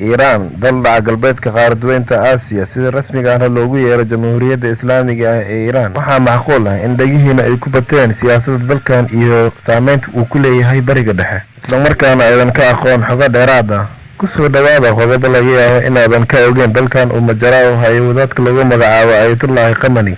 iiraan dal dhaca galbeedka qaaradweynta aasiya sida rasmiga ahna loogu yeero jamhuuriyadda islaamiga ah ee iiraan. waxaa macquul ah in dhagihiina ay ku bateen siyaasadda dalkan iyo saameynta uu ku leeyahay bariga dhexe, islamarkaana aydan ka aqoon xogo dheeraad ah. kusoo dhawaada qodobo laga yaabo inaadan ka ogeyn dalkan uu majara u hayo wadaadka lagu magacaabo ayatullaahi qamani.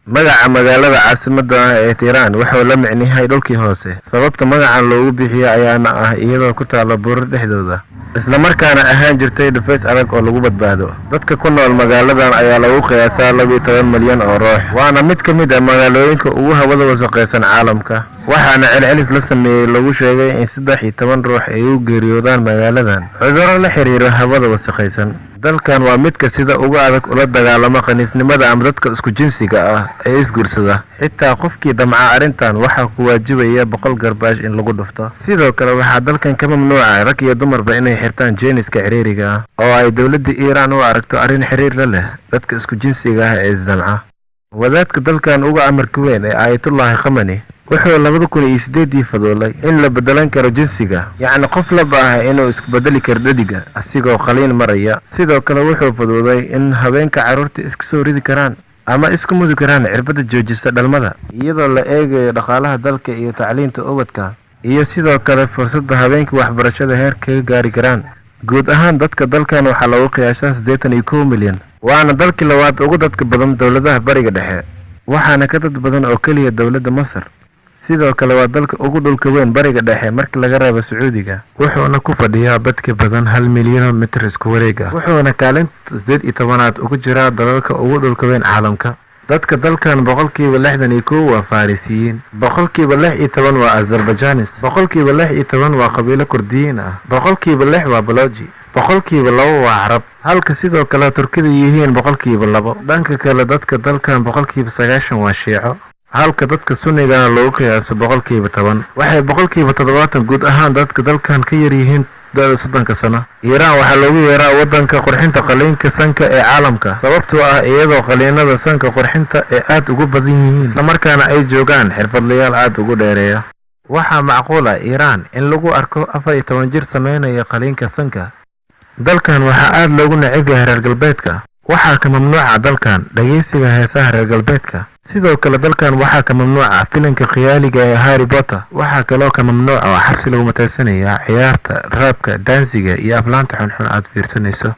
magaca magaalada caasimadda ah ee Iiraan wuxuu la micno yahay dhulkii hoose. sababta magacan loogu bixiyo ayaana ah iyadoo ku taala buurar dhexdooda, isla markaana ahaan jirtay dhufays adag oo lagu badbaado. dadka ku nool magaaladan ayaa lagu qiyaasaa 12 milyan oo ruux, waana mid ka mid ah magaalooyinka ugu hawada wasakhaysan caalamka. waxaana celcelis la sameeyay lagu sheegay in 13 ruux ay u geeriyoodaan magaaladan cudurro la xiriira hawada wasakhaysan. dalkan waa midka sida ugu adag ula dagaalama qaniisnimada ama dadka isku jinsiga ah ee isguursada. xitaa qofkii damca arrintan waxaa ku waajibaya 100 garbaash in lagu dhufto. sidoo kale waxaa dalkan ka mamnuuca rag iyo dumarba inay xirtaan jeeniska ciriiriga ah oo ay dowladda Iiraan u aragto arrin xiriir la leh dadka isku jinsiga ah ee isdamca. wadaadka dalkan uga amarka weyn ee ayatullaahi qamani wuxuu 2008 fadoolay in la bedelan karo jinsiga, yacni qof laba ah inuu isku bedeli karo dhadiga asigoo qaliin maraya. sidoo kale wuxuu fadooday in haweenka carruurta iska soo ridi karaan ama isku mudi karaan cirbada joojista dhalmada, iyadoo la eegayo dhaqaalaha dalka iyo tacliinta ubadka, iyo sidoo kale fursadda haweenka waxbarashada heerka gaari karaan. guud ahaan dadka dalkan waxaa lagu qiyaasaa 81 milyan, waana dalkii labaad ugu dadka badan dowladaha bariga dhexe, waxaana ka dad badan oo keliya dowladda Masar. sidoo kale waa dalka ugu dhulka weyn bariga dhexe marka laga reebo Sacuudiga, wuxuuna ku fadhiyaa bad ka badan 1 milyan mitir isku wareeg ah, wuxuuna kaalinta 18aad ugu jiraa dalalka ugu dhulka weyn caalamka. dadka dalkan 61% waa Farisiyiin, 16% waa Azerbaijanis, 16% waa qabiilo Kurdiyiin ah, 6% waa Baloji, 2% waa Carab, halka sidoo kale Turkida yihiin 2%. dhanka kale dadka dalkan 90% waa Shiico, halka dadka Sunniga lagu qiyaaso 10%. waxay 70% guud ahaan dadka dalkan ka yar yihiin 30 sano. Iiraan waxaa loogu yeeraa wadanka qurxinta qaliinka sanka ee caalamka, sababtoo ah iyadoo qaliinada sanka qurxinta ee aad ugu badan yihiin, isla markaana ay joogaan xirfadlayaal aad ugu dheereeya. waxaa macquul ah Iiraan in lagu arko 14 jir sameynaya qaliinka sanka. dalkan waxaa aad loogu neceb yahay reer galbeedka, waxaa ka mamnuuca dalkan dhageysiga heesaha reer galbeedka. sidoo kale dalkan waxaa ka mamnuuca filimka khiyaaliga ee Harry Potter. waxaa kaloo ka mamnuuca oo xabsi lagu mataysanaya ciyaarta, raabka, daansiga iyo aflaanta xunxun aad fiirsanayso.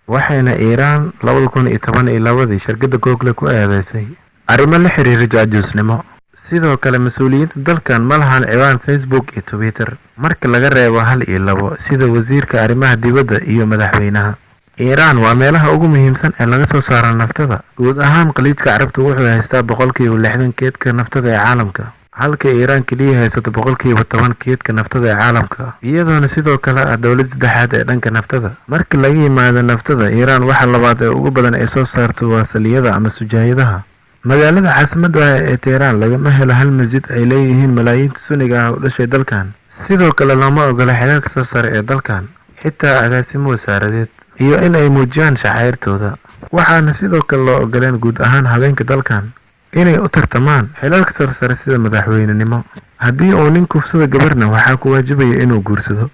waxayna Iiraan 2012 shirkadda Google ku eedeysay arrimo la xiriira jaajuusnimo. sidoo kale mas'uuliyiinta dalkan ma lahan ciwaan Facebook iyo Twitter marka laga reebo 1 iyo 2 sida wasiirka arrimaha dibadda iyo madaxweynaha. Iiraan waa meelaha ugu muhiimsan ee laga soo saaro naftada. guud ahaan qaliidka carabta wuxuu haystaa 60% keedka naftada ee caalamka, halka Iiraan kaliya haysato 10% keedka naftada ee caalamka, iyadoona sidoo kale ah dowlad saddexaad ee dhanka naftada. marka laga yimaado naftada, Iiraan waxa labaad ee ugu badan ay soo saarto waa saliyada ama sujaayadaha. magaalada caasimadda ah ee Iiraan lagama helo hal masjid ay leeyihiin malaayiinta Sunniga ah u dhashay dalkan. sidoo kale lama ogola xilalka soo sare ee dalkan, xitaa agaasimo wasaaradeed, iyo in ay muujiyaan shacairtooda. waxaana sidoo kale loo ogoleen guud ahaan haweenka dalkan inay u tartamaan xilalka sarsare sida madaxweynenimo. haddii uu nin kufsado gabarna waxaa ku waajibaya inuu guursado.